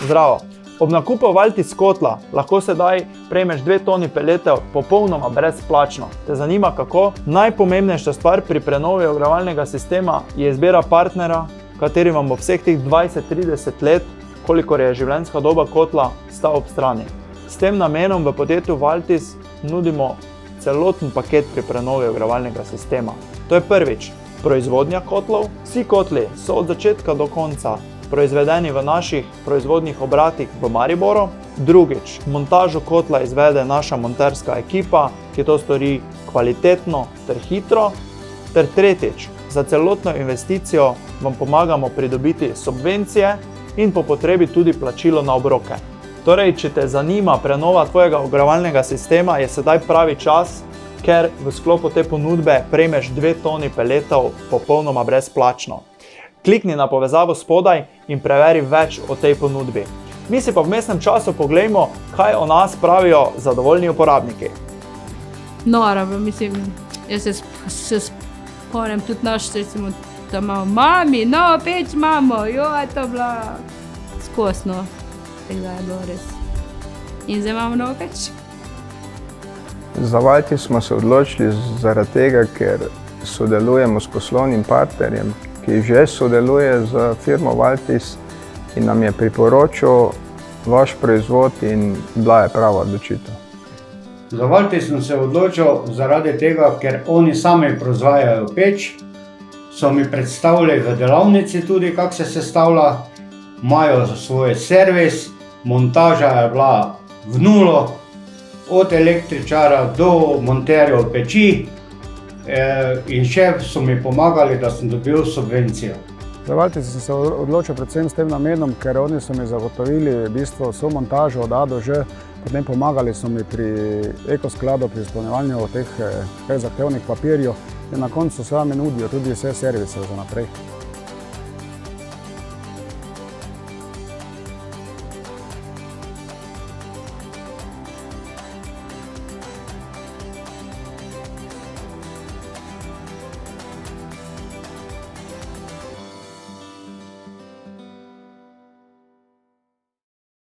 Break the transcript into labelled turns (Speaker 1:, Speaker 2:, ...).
Speaker 1: Zdravo! Ob nakupu Valtis kotla lahko sedaj prejmeš 2 toni peletov popolnoma brezplačno. Te zanima kako? Najpomembnejša stvar pri prenovi ogrevalnega sistema je izbira partnera, kateri vam bo vseh teh 20-30 let, kolikor je življenjska doba kotla, stal ob strani. S tem namenom v podjetju Valtis nudimo celoten paket pri prenovi ogrevalnega sistema. To je prvič, proizvodnja kotlov. Vsi kotli so od začetka do konca proizvedeni v naših proizvodnih obratih v Mariboru. Drugič, montažo kotla izvede naša monterska ekipa, ki to stori kvalitetno ter hitro. Ter tretjič, za celotno investicijo vam pomagamo pridobiti subvencije in po potrebi tudi plačilo na obroke. Torej, če te zanima prenova tvojega ogrevalnega sistema, je sedaj pravi čas, ker v sklopu te ponudbe prejmeš 2 toni peletov popolnoma brezplačno. Klikni na povezavo spodaj in preveri več o tej ponudbi. Mi si pa v vmesnem času poglejmo, kaj o nas pravijo zadovoljni uporabniki.
Speaker 2: Nora, mislim, jaz se spomnim tudi naš, recimo, da imamo mami, novo peč imamo, je to bila skosno. Tega je bilo res. In zdaj imamo novo peč.
Speaker 3: Za Valtis smo se odločili zaradi tega, ker sodelujemo s poslovnim partnerjem, ki že sodeluje z firmo Valtis in nam je priporočil vaš proizvod in bila je prava odločitev.
Speaker 4: Za Valtis sem se odločil zaradi tega, ker oni sami proizvajajo peč, so mi predstavili v delavnici tudi, kako se sestavlja, imajo svoj servis, montaža je bila v nulo, od električara do monterjev peči, in še so mi pomagali, da sem dobil subvencijo.
Speaker 5: Za Valtis sem se odločil predvsem s tem namenom, ker oni so mi zagotovili v bistvu vso montažo od A do Ž, potem pomagali so mi pri ekoskladu, pri izpolnjevanju teh zahtevnih papirjev in na koncu sami nudijo tudi vse servise za naprej.